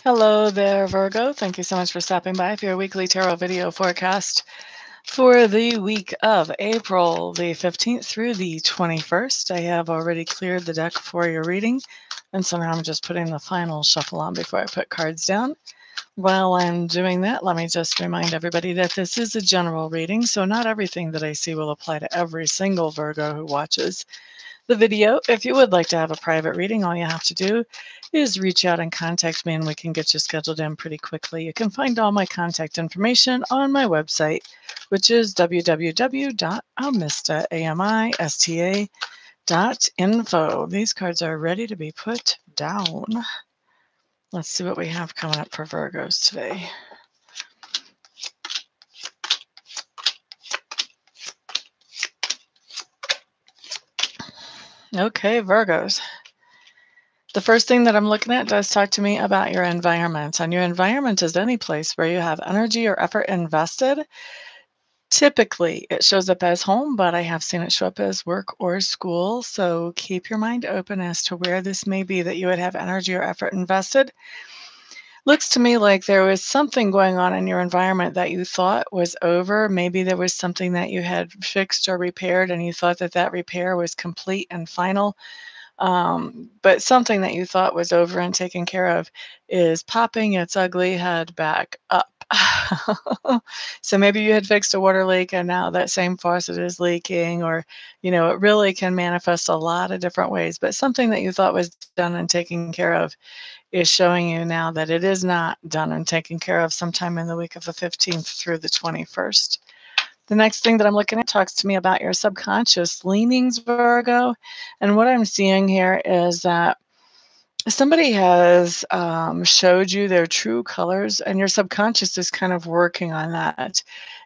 Hello there, Virgo. Thank you so much for stopping by for your weekly tarot video forecast for the week of April the 15th through the 21st. I have already cleared the deck for your reading, and so now I'm just putting the final shuffle on before I put cards down. While I'm doing that, let me just remind everybody that this is a general reading, so not everything that I see will apply to every single Virgo who watches the video. If you would like to have a private reading, all you have to do is reach out and contact me and we can get you scheduled in pretty quickly. You can find all my contact information on my website, which is www.amista.info. These cards are ready to be put down. Let's see what we have coming up for Virgos today. Okay, Virgos. The first thing that I'm looking at does talk to me about your environment. And your environment is any place where you have energy or effort invested. Typically, it shows up as home, but I have seen it show up as work or school. So keep your mind open as to where this may be that you would have energy or effort invested. Looks to me like there was something going on in your environment that you thought was over. Maybe there was something that you had fixed or repaired and you thought that that repair was complete and final. But something that you thought was over and taken care of is popping its ugly head back up. So maybe you had fixed a water leak and now that same faucet is leaking, or, it really can manifest a lot of different ways. But something that you thought was done and taken care of is showing you now that it is not done and taken care of sometime in the week of the 15th through the 21st. The next thing that I'm looking at talks to me about your subconscious leanings, Virgo. And what I'm seeing here is that somebody has showed you their true colors, and your subconscious is kind of working on that.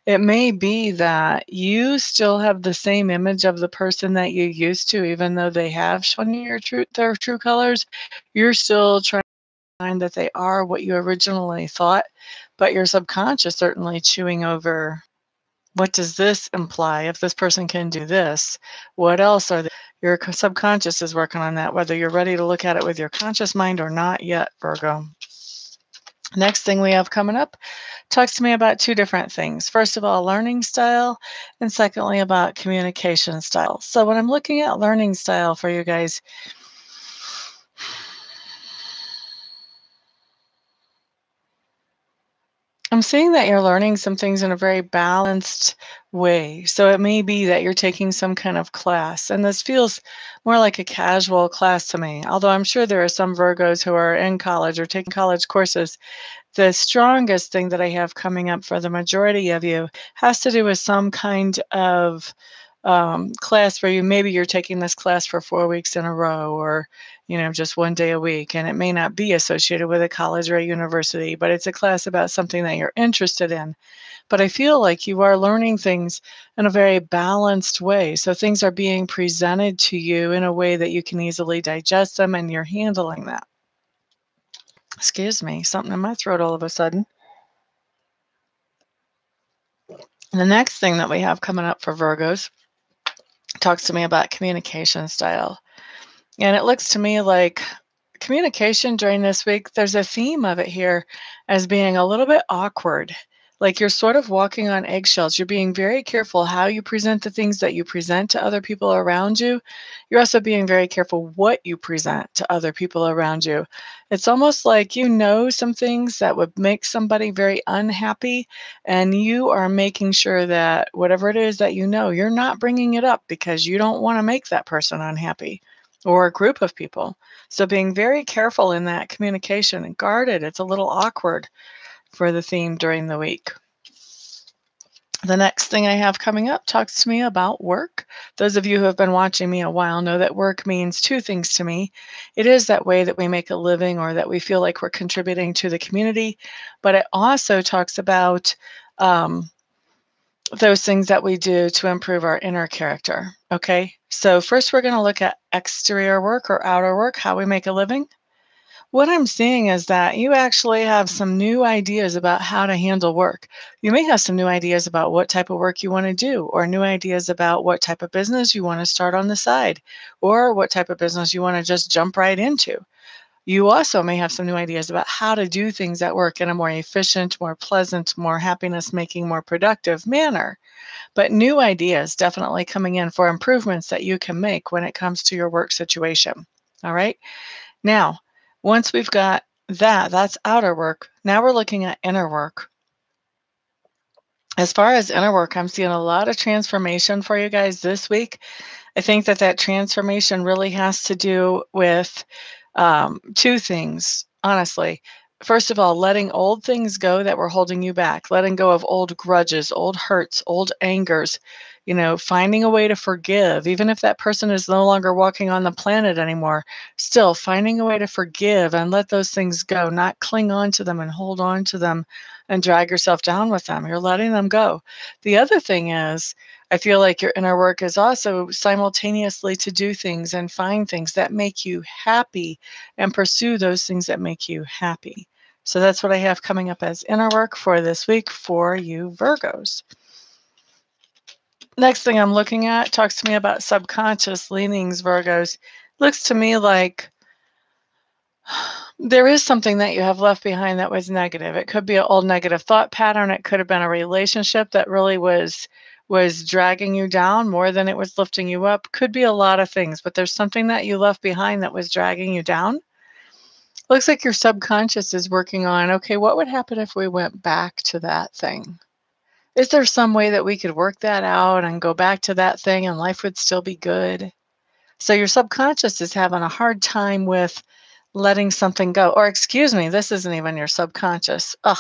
It may be that you still have the same image of the person that you used to, even though they have shown you their true colors. You're still trying to find that they are what you originally thought, but your subconscious certainly chewing over, what does this imply? If this person can do this, what else are they? Your subconscious is working on that, whether you're ready to look at it with your conscious mind or not yet, Virgo. Next thing we have coming up talks to me about two different things. First of all, learning style, and secondly, about communication style. So when I'm looking at learning style for you guys, I'm seeing that you're learning some things in a very balanced way. So it may be that you're taking some kind of class, and this feels more like a casual class to me. Although I'm sure there are some Virgos who are in college or taking college courses. The strongest thing that I have coming up for the majority of you has to do with some kind of class where you're taking this class for 4 weeks in a row, or just one day a week, and it may not be associated with a college or a university, but it's a class about something that you're interested in. But I feel like you are learning things in a very balanced way, so things are being presented to you in a way that you can easily digest them, and you're handling that. Excuse me, something in my throat all of a sudden. The next thing that we have coming up for Virgos talks to me about communication style. And it looks to me like communication during this week, there's a theme of it here as being a little bit awkward. Like you're sort of walking on eggshells. You're being very careful how you present the things that you present to other people around you. You're also being very careful what you present to other people around you. It's almost like some things that would make somebody very unhappy, and you are making sure that whatever it is that you're not bringing it up because you don't want to make that person unhappy, or a group of people. So being very careful in that communication and guarded. It's a little awkward for the theme during the week. The next thing I have coming up talks to me about work. Those of you who have been watching me a while know that work means two things to me. It is that way that we make a living, or that we feel like we're contributing to the community, but it also talks about those things that we do to improve our inner character. Okay, so first we're going to look at exterior work or outer work, how we make a living. What I'm seeing is that you actually have some new ideas about how to handle work. You may have some new ideas about what type of work you want to do, or new ideas about what type of business you want to start on the side, or what type of business you want to just jump right into. You also may have some new ideas about how to do things at work in a more efficient, more pleasant, more happiness-making, more productive manner. But new ideas definitely coming in for improvements that you can make when it comes to your work situation. All right. Now, once we've got that, that's outer work. Now we're looking at inner work. As far as inner work, I'm seeing a lot of transformation for you guys this week. I think that that transformation really has to do with two things, honestly. First of all, letting old things go that were holding you back, letting go of old grudges, old hurts, old angers, finding a way to forgive, even if that person is no longer walking on the planet anymore, still finding a way to forgive and let those things go, not cling on to them and hold on to them and drag yourself down with them. You're letting them go. The other thing is, I feel like your inner work is also simultaneously to do things and find things that make you happy and pursue those things that make you happy. So that's what I have coming up as inner work for this week for you Virgos. Next thing I'm looking at talks to me about subconscious leanings, Virgos. Looks to me like there is something that you have left behind that was negative. It could be an old negative thought pattern. It could have been a relationship that really was dragging you down more than it was lifting you up. Could be a lot of things, but there's something that you left behind that was dragging you down. Looks like your subconscious is working on, okay, what would happen if we went back to that thing? Is there some way that we could work that out and go back to that thing and life would still be good? So your subconscious is having a hard time with letting something go. Or excuse me, this isn't even your subconscious. Ugh,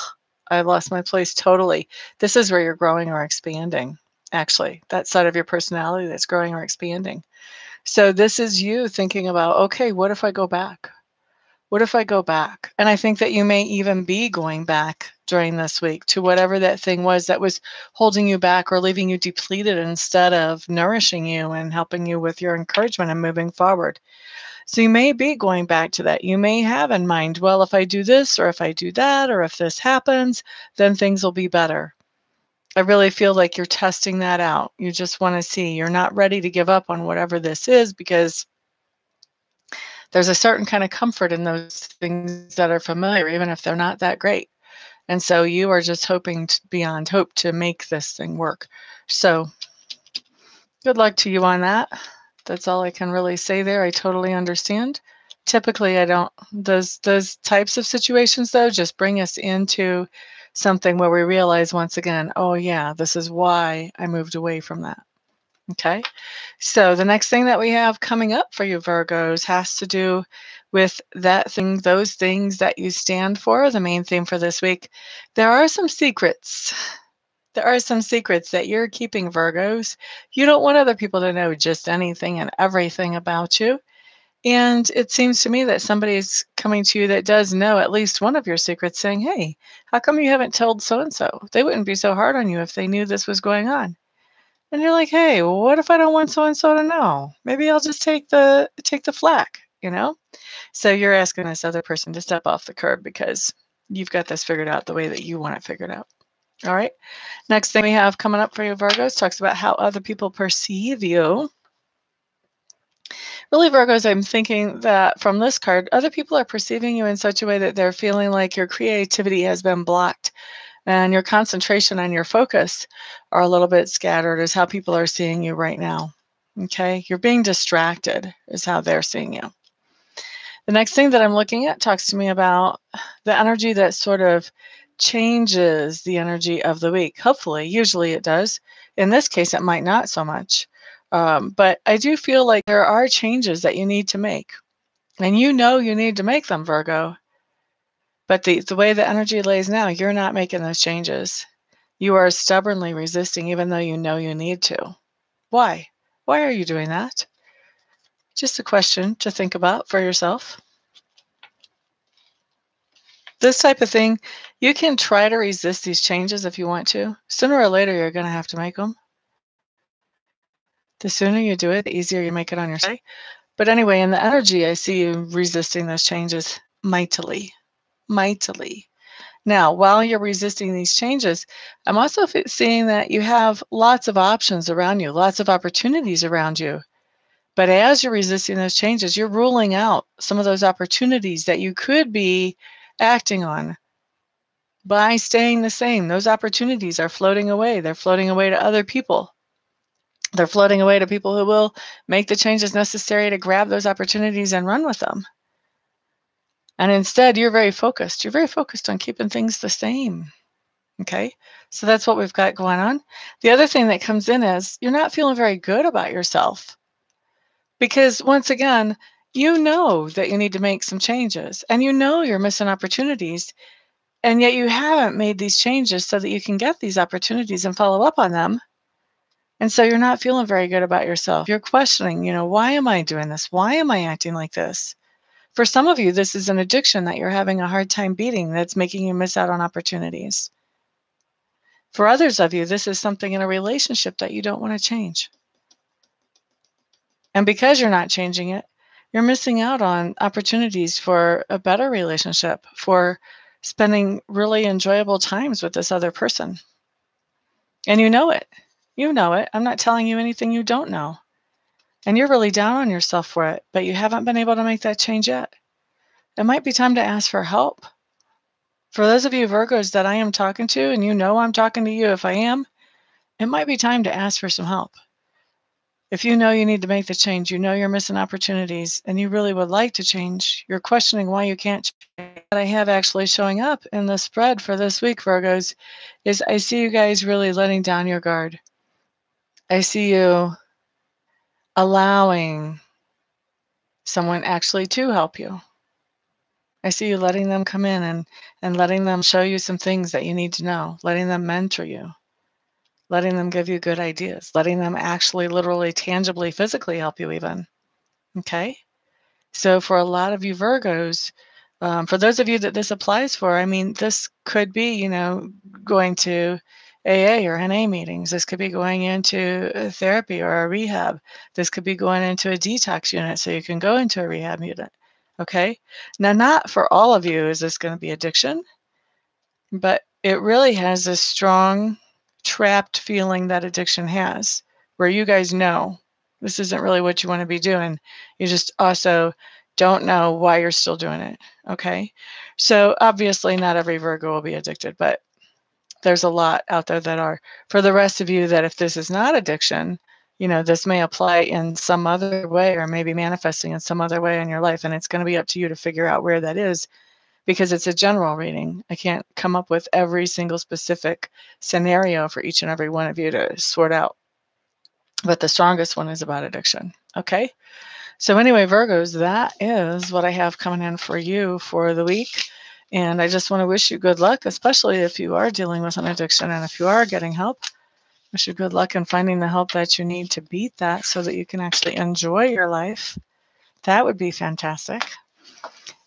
I lost my place totally. This is where you're growing or expanding, actually. That side of your personality that's growing or expanding. So this is you thinking about, okay, what if I go back? What if I go back? And I think that you may even be going back during this week to whatever that thing was that was holding you back or leaving you depleted instead of nourishing you and helping you with your encouragement and moving forward. So you may be going back to that. You may have in mind, well, if I do this or if I do that or if this happens, then things will be better. I really feel like you're testing that out. You just want to see. You're not ready to give up on whatever this is because there's a certain kind of comfort in those things that are familiar, even if they're not that great. And so you are just hoping beyond hope to make this thing work. So good luck to you on that. That's all I can really say there. I totally understand. Typically, I don't, those types of situations, though, just bring us into something where we realize once again, oh, yeah, this is why I moved away from that. Okay. So the next thing that we have coming up for you Virgos has to do with that thing, those things that you stand for, the main theme for this week. There are some secrets. There are some secrets that you're keeping, Virgos. You don't want other people to know just anything and everything about you. And it seems to me that somebody's coming to you that does know at least one of your secrets saying, hey, how come you haven't told so-and-so? They wouldn't be so hard on you if they knew this was going on. And you're like, hey, well, what if I don't want so and so to know? Maybe I'll just take the flack, So you're asking this other person to step off the curb because you've got this figured out the way that you want it figured out. All right. Next thing we have coming up for you, Virgos, talks about how other people perceive you. Really, Virgos, I'm thinking that from this card, other people are perceiving you in such a way that they're feeling like your creativity has been blocked and your concentration and your focus are a little bit scattered is how people are seeing you right now. Okay, you're being distracted is how they're seeing you. The next thing that I'm looking at talks to me about the energy that sort of changes the energy of the week. Hopefully, usually it does. In this case, it might not so much. But I do feel like there are changes that you need to make. And you know you need to make them, Virgo. But the way the energy lays now, you're not making those changes. You are stubbornly resisting even though you know you need to. Why? Why are you doing that? Just a question to think about for yourself. This type of thing, you can try to resist these changes if you want to. Sooner or later, you're going to have to make them. The sooner you do it, the easier you make it on yourself. But anyway, in the energy, I see you resisting those changes mightily, mightily. Now, while you're resisting these changes, I'm also seeing that you have lots of options around you, lots of opportunities around you. But as you're resisting those changes, you're ruling out some of those opportunities that you could be acting on by staying the same. Those opportunities are floating away. They're floating away to other people. They're floating away to people who will make the changes necessary to grab those opportunities and run with them. And instead, you're very focused. You're very focused on keeping things the same. Okay? So that's what we've got going on. The other thing that comes in is you're not feeling very good about yourself. Because once again, you know that you need to make some changes and you know you're missing opportunities, and yet you haven't made these changes so that you can get these opportunities and follow up on them. And so you're not feeling very good about yourself. You're questioning, why am I doing this? Why am I acting like this? For some of you, this is an addiction that you're having a hard time beating that's making you miss out on opportunities. For others of you, this is something in a relationship that you don't want to change. And because you're not changing it, you're missing out on opportunities for a better relationship, for spending really enjoyable times with this other person. And you know it. You know it. I'm not telling you anything you don't know. And you're really down on yourself for it, but you haven't been able to make that change yet. It might be time to ask for help. For those of you Virgos that I am talking to, and I'm talking to you if I am, it might be time to ask for some help. If you know you need to make the change, you're missing opportunities, and you really would like to change, you're questioning why you can't change. What I have actually showing up in the spread for this week, Virgos, is I see you guys really letting down your guard. I see you allowing someone actually to help you. I see you letting them come in and letting them show you some things that you need to know, letting them mentor you, letting them give you good ideas, letting them actually literally, tangibly, physically help you even. Okay? So for a lot of you Virgos, for those of you that this applies for, this could be, going to AA or NA meetings. This could be going into a therapy or a rehab. This could be going into a detox unit so you can go into a rehab unit. Okay? Now, not for all of you is this going to be addiction, but it really has this strong, trapped feeling that addiction has, where you guys know this isn't really what you want to be doing. You just also don't know why you're still doing it. Okay? So obviously not every Virgo will be addicted, but there's a lot out there that are. For the rest of you, that if this is not addiction, this may apply in some other way or maybe manifesting in some other way in your life. And it's going to be up to you to figure out where that is, because it's a general reading. I can't come up with every single specific scenario for each and every one of you to sort out. But the strongest one is about addiction. Okay? So anyway, Virgos, that is what I have coming in for you for the week. And I just want to wish you good luck, especially if you are dealing with an addiction and if you are getting help. Wish you good luck in finding the help that you need to beat that so that you can actually enjoy your life. That would be fantastic.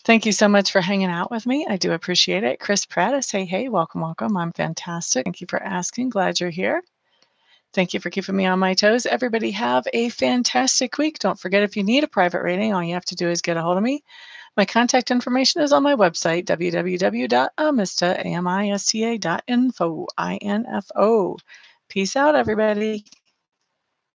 Thank you so much for hanging out with me. I do appreciate it. Chris Pratt, hey, welcome, welcome. I'm fantastic. Thank you for asking. Glad you're here. Thank you for keeping me on my toes. Everybody have a fantastic week. Don't forget, if you need a private reading, all you have to do is get a hold of me. My contact information is on my website, www.amista.info. Peace out, everybody.